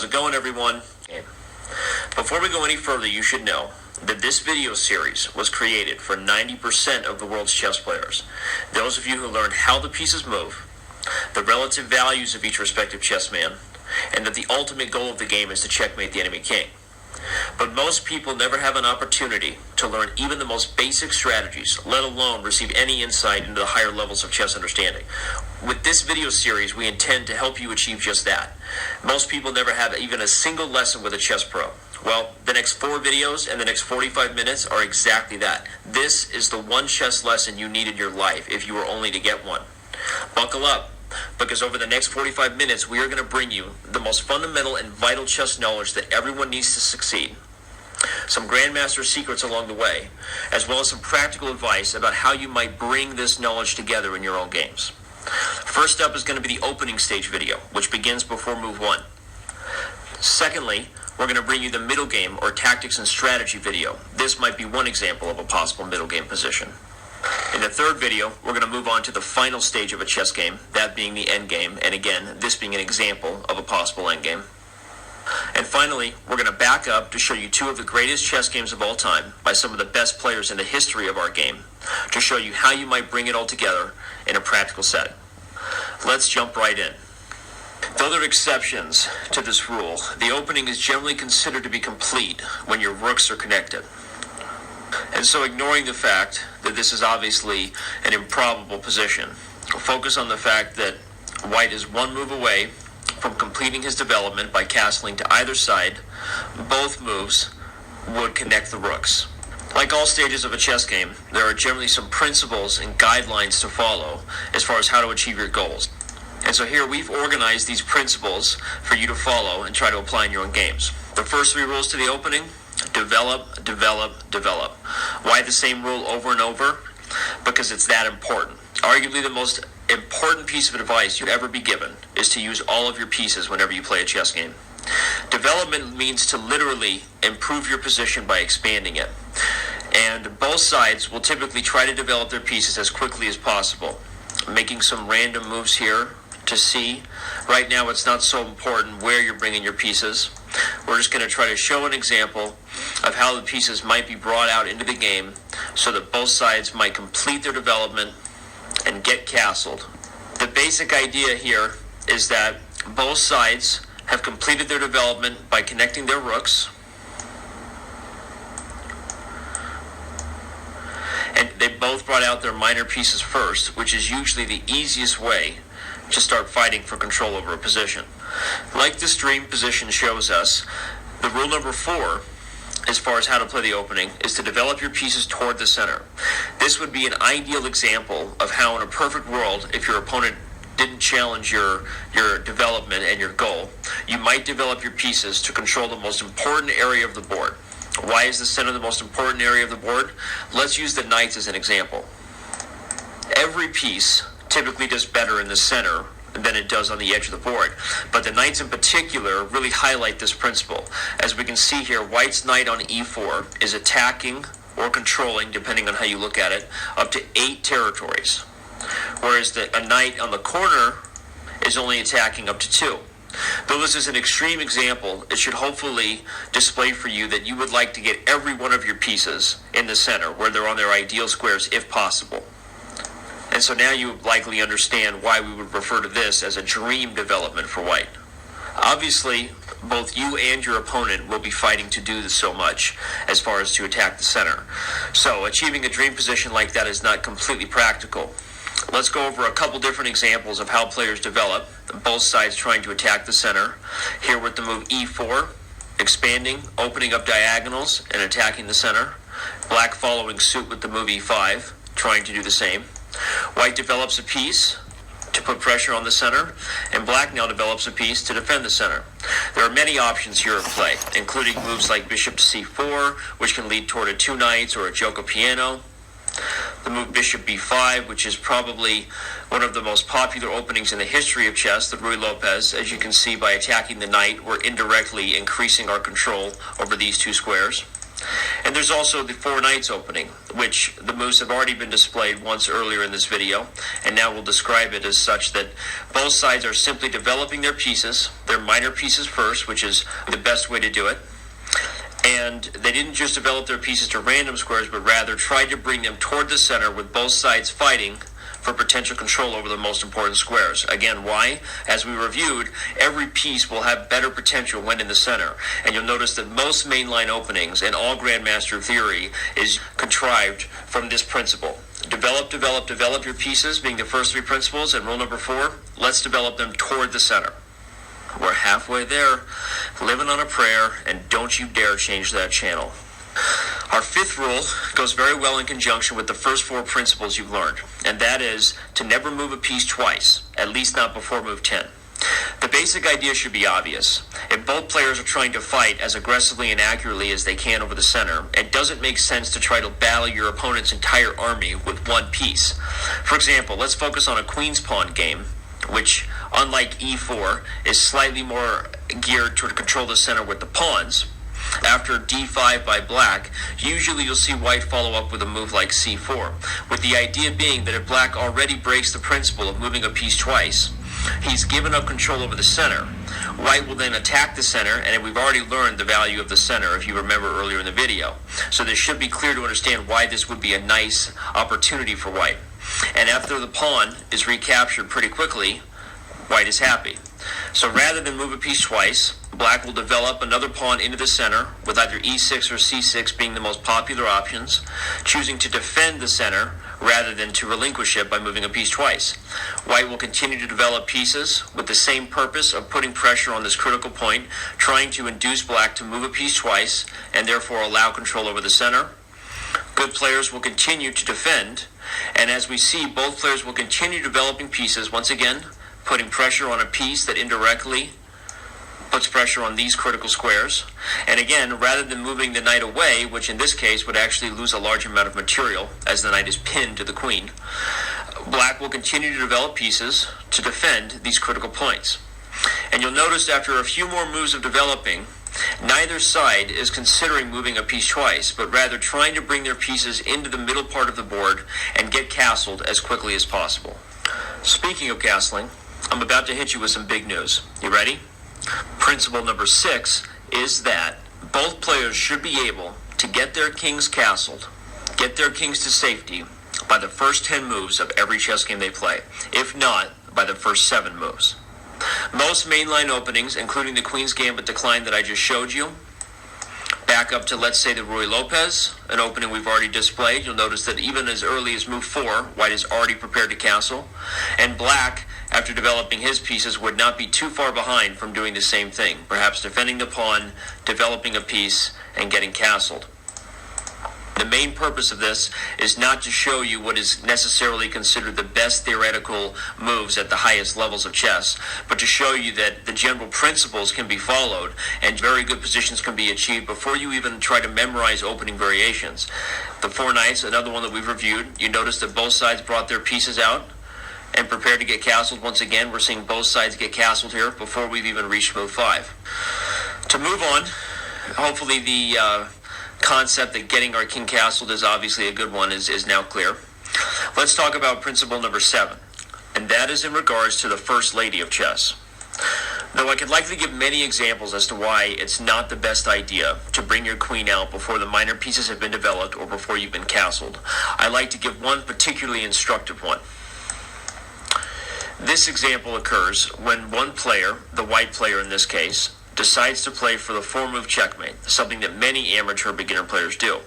How's it going, everyone? Before we go any further, you should know that this video series was created for 90% of the world's chess players. Those of you who learn how the pieces move, the relative values of each respective chess man, and that the ultimate goal of the game is to checkmate the enemy king. But most people never have an opportunity to learn even the most basic strategies, let alone receive any insight into the higher levels of chess understanding. With this video series, we intend to help you achieve just that. Most people never have even a single lesson with a chess pro. Well, the next 4 videos and the next 45 minutes are exactly that. This is the one chess lesson you need in your life if you were only to get one. Buckle up, because over the next 45 minutes, we are going to bring you the most fundamental and vital chess knowledge that everyone needs to succeed. Some Grandmaster secrets along the way, as well as some practical advice about how you might bring this knowledge together in your own games. First up is going to be the opening stage video, which begins before move 1. Secondly, we're going to bring you the middle game or tactics and strategy video. This might be one example of a possible middle game position. In the third video, we're going to move on to the final stage of a chess game, that being the end game, and again, this being an example of a possible end game. And finally, we're going to back up to show you 2 of the greatest chess games of all time by some of the best players in the history of our game, to show you how you might bring it all together in a practical setting. Let's jump right in. Though there are exceptions to this rule, the opening is generally considered to be complete when your rooks are connected. And so, ignoring the fact that this is obviously an improbable position, focus on the fact that White is 1 move away from completing his development by castling to either side. Both moves would connect the rooks. Like all stages of a chess game, there are generally some principles and guidelines to follow as far as how to achieve your goals. And so here we've organized these principles for you to follow and try to apply in your own games. The first 3 rules to the opening: develop, develop, develop. Why the same rule over and over? Because it's that important. Arguably the most important piece of advice you'd ever be given is to use all of your pieces whenever you play a chess game. Development means to literally improve your position by expanding it. And both sides will typically try to develop their pieces as quickly as possible. Making some random moves here to see. Right now it's not so important where you're bringing your pieces. We're just going to try to show an example of how the pieces might be brought out into the game so that both sides might complete their development and get castled. The basic idea here is that both sides have completed their development by connecting their rooks, and they both brought out their minor pieces first, which is usually the easiest way to start fighting for control over a position. Like this dream position shows us, the rule number 4, as far as how to play the opening, is to develop your pieces toward the center. This would be an ideal example of how in a perfect world, if your opponent didn't challenge your development and your goal, you might develop your pieces to control the most important area of the board. Why is the center the most important area of the board? Let's use the knights as an example. Every piece typically does better in the center than it does on the edge of the board. But the knights in particular really highlight this principle. As we can see here, White's knight on e4 is attacking or controlling, depending on how you look at it, up to 8 territories. Whereas a knight on the corner is only attacking up to 2. Though this is an extreme example, it should hopefully display for you that you would like to get every one of your pieces in the center, where they're on their ideal squares if possible. And so now you likely understand why we would refer to this as a dream development for White. Obviously, both you and your opponent will be fighting to do this so much as far as to attack the center. So achieving a dream position like that is not completely practical. Let's go over a couple different examples of how players develop, both sides trying to attack the center. Here with the move e4, expanding, opening up diagonals, and attacking the center. Black following suit with the move e5, trying to do the same. White develops a piece to put pressure on the center, and Black now develops a piece to defend the center. There are many options here at play, including moves like bishop to c4, which can lead toward a 2 knights or a gioco piano. The move bishop b5, which is probably one of the most popular openings in the history of chess, the Ruy Lopez. As you can see, by attacking the knight, we're indirectly increasing our control over these 2 squares. And And there's also the four knights opening, which the moves have already been displayed once earlier in this video, and now we'll describe it as such that both sides are simply developing their pieces, their minor pieces first, which is the best way to do it. And they didn't just develop their pieces to random squares, but rather tried to bring them toward the center with both sides fighting for potential control over the most important squares. Again, why? As we reviewed, every piece will have better potential when in the center. And you'll notice that most mainline openings and all Grandmaster theory is contrived from this principle. Develop, develop, develop your pieces being the first three principles, and rule number 4, let's develop them toward the center. We're halfway there, living on a prayer, and don't you dare change that channel. Our fifth rule goes very well in conjunction with the first 4 principles you've learned, and that is to never move a piece twice, at least not before move 10. The basic idea should be obvious. If both players are trying to fight as aggressively and accurately as they can over the center, it doesn't make sense to try to battle your opponent's entire army with one piece. For example, let's focus on a queen's pawn game, which, unlike e4, is slightly more geared toward control the center with the pawns. After d5 by black, usually you'll see white follow up with a move like c4, with the idea being that if black already breaks the principle of moving a piece twice, he's given up control over the center. White will then attack the center, and we've already learned the value of the center if you remember earlier in the video. So this should be clear to understand why this would be a nice opportunity for white. And after the pawn is recaptured pretty quickly, white is happy. So rather than move a piece twice, black will develop another pawn into the center, with either e6 or c6 being the most popular options, choosing to defend the center rather than to relinquish it by moving a piece twice. White will continue to develop pieces with the same purpose of putting pressure on this critical point, trying to induce black to move a piece twice and therefore allow control over the center. Good players will continue to defend, and as we see, both players will continue developing pieces, once again, putting pressure on a piece that indirectly puts pressure on these critical squares. And again, rather than moving the knight away, which in this case would actually lose a large amount of material as the knight is pinned to the queen, black will continue to develop pieces to defend these critical points. And you'll notice after a few more moves of developing, neither side is considering moving a piece twice, but rather trying to bring their pieces into the middle part of the board and get castled as quickly as possible. Speaking of castling, I'm about to hit you with some big news. You ready? Principle number 6 is that both players should be able to get their kings castled, get their kings to safety by the first 10 moves of every chess game they play, if not by the first 7 moves. Most mainline openings, including the Queen's Gambit decline that I just showed you, back up to, let's say, the Ruy Lopez, an opening we've already displayed. You'll notice that even as early as move 4, white is already prepared to castle, and black, after developing his pieces, would not be too far behind from doing the same thing, perhaps defending the pawn, developing a piece, and getting castled. The main purpose of this is not to show you what is necessarily considered the best theoretical moves at the highest levels of chess, but to show you that the general principles can be followed and very good positions can be achieved before you even try to memorize opening variations. The 4 knights, another one that we've reviewed, you notice that both sides brought their pieces out and prepared to get castled. Once again, we're seeing both sides get castled here before we've even reached move 5. To move on, hopefully the concept that getting our king castled is obviously a good one is now clear. Let's talk about principle number 7, and that is in regards to the first lady of chess. Though I could likely give many examples as to why it's not the best idea to bring your queen out before the minor pieces have been developed or before you've been castled, I like to give one particularly instructive one. This example occurs when one player, the white player in this case, decides to play for the 4-move checkmate, something that many amateur beginner players do.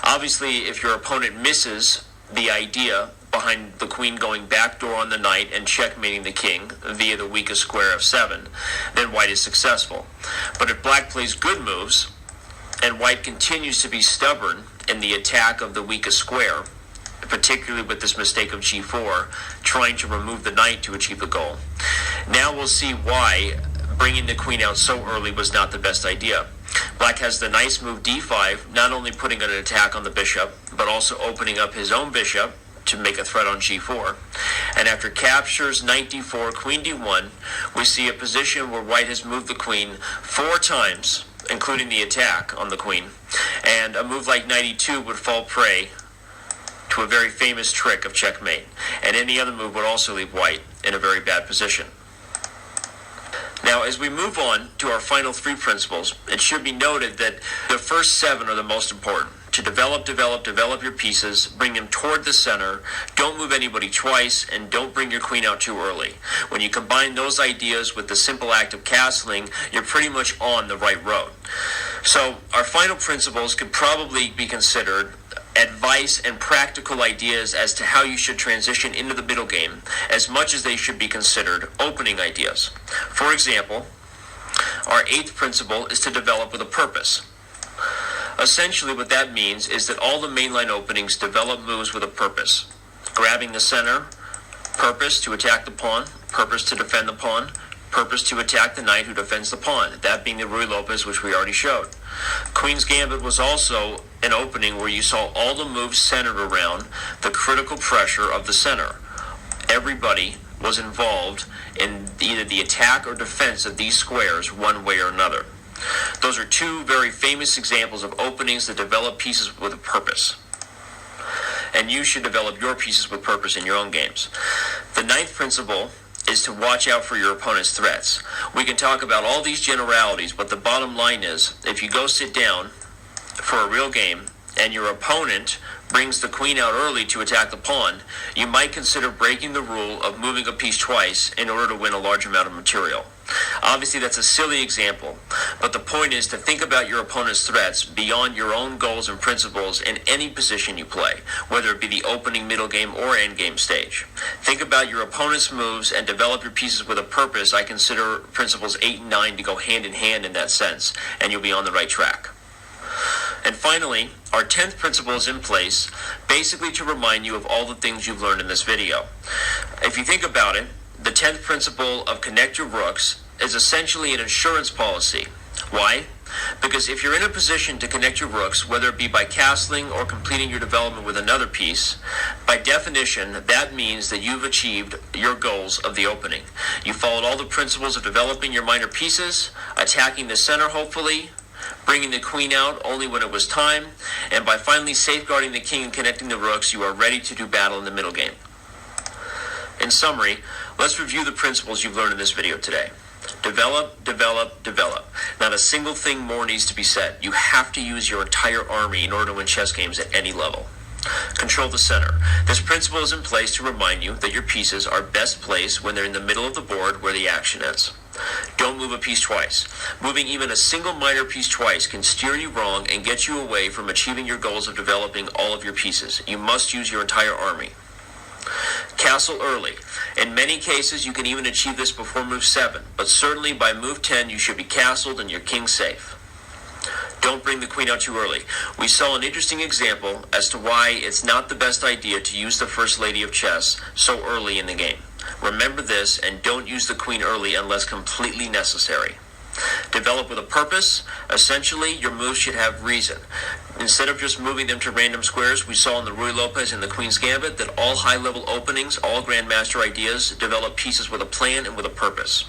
Obviously, if your opponent misses the idea behind the queen going backdoor on the knight and checkmating the king via the weakest square of 7, then white is successful. But if black plays good moves, and white continues to be stubborn in the attack of the weakest square, particularly with this mistake of g4, trying to remove the knight to achieve the goal, now we'll see why bringing the queen out so early was not the best idea. Black has the nice move d5, not only putting an attack on the bishop, but also opening up his own bishop to make a threat on g4. And after captures, knight d4, queen d1, we see a position where white has moved the queen 4 times, including the attack on the queen. And a move like knight e2 would fall prey to a very famous trick of checkmate, and any other move would also leave white in a very bad position. Now, as we move on to our final three principles, it should be noted that the first seven are the most important. To develop your pieces, bring them toward the center, don't move anybody twice, and don't bring your queen out too early. When you combine those ideas with the simple act of castling, you're pretty much on the right road. So our final principles could probably be considered advice and practical ideas as to how you should transition into the middle game, as much as they should be considered opening ideas. For example, our eighth principle is to develop with a purpose. Essentially, what that means is that all the mainline openings develop moves with a purpose. Grabbing the center, purpose to attack the pawn, purpose to defend the pawn, purpose to attack the knight who defends the pawn, that being the Ruy Lopez, which we already showed. Queen's Gambit was also an opening where you saw all the moves centered around the critical pressure of the center. Everybody was involved in either the attack or defense of these squares one way or another. Those are two very famous examples of openings that develop pieces with a purpose. And you should develop your pieces with purpose in your own games. The ninth principle is to watch out for your opponent's threats. We can talk about all these generalities, but the bottom line is, if you go sit down for a real game and your opponent brings the queen out early to attack the pawn, you might consider breaking the rule of moving a piece twice in order to win a large amount of material. Obviously, that's a silly example, but the point is to think about your opponent's threats beyond your own goals and principles in any position you play, whether it be the opening, middle game, or end game stage. Think about your opponent's moves and develop your pieces with a purpose. I consider principles 8 and 9 to go hand in hand in that sense, and you'll be on the right track. And finally, our 10th principle is in place, basically to remind you of all the things you've learned in this video. If you think about it, the 10th principle of connect your rooks is essentially an insurance policy. Why? Because if you're in a position to connect your rooks, whether it be by castling or completing your development with another piece, by definition, that means that you've achieved your goals of the opening. You followed all the principles of developing your minor pieces, attacking the center hopefully, bringing the queen out only when it was time, and by finally safeguarding the king and connecting the rooks, you are ready to do battle in the middle game. In summary, let's review the principles you've learned in this video today. Develop, develop, develop. Not a single thing more needs to be said. You have to use your entire army in order to win chess games at any level. Control the center. This principle is in place to remind you that your pieces are best placed when they're in the middle of the board where the action is. Don't move a piece twice. Moving even a single minor piece twice can steer you wrong and get you away from achieving your goals of developing all of your pieces. You must use your entire army. Castle early. In many cases, you can even achieve this before move 7, but certainly by move 10, you should be castled and your king safe. Don't bring the queen out too early. We saw an interesting example as to why it's not the best idea to use the first lady of chess so early in the game. Remember this and don't use the queen early unless completely necessary. Develop with a purpose. Essentially, your moves should have reason. Instead of just moving them to random squares, we saw in the Ruy Lopez and the Queen's Gambit that all high-level openings, all Grandmaster ideas, develop pieces with a plan and with a purpose.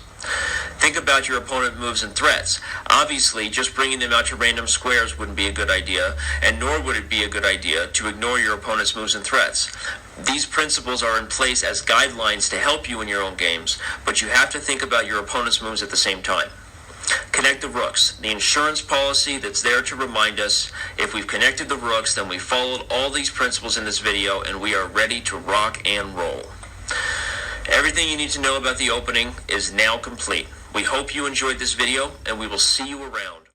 Think about your opponent moves and threats. Obviously, just bringing them out to random squares wouldn't be a good idea, and nor would it be a good idea to ignore your opponent's moves and threats. These principles are in place as guidelines to help you in your own games, but you have to think about your opponent's moves at the same time. Connect the rooks, the insurance policy that's there to remind us if we've connected the rooks, then we followed all these principles in this video and we are ready to rock and roll. Everything you need to know about the opening is now complete. We hope you enjoyed this video and we will see you around.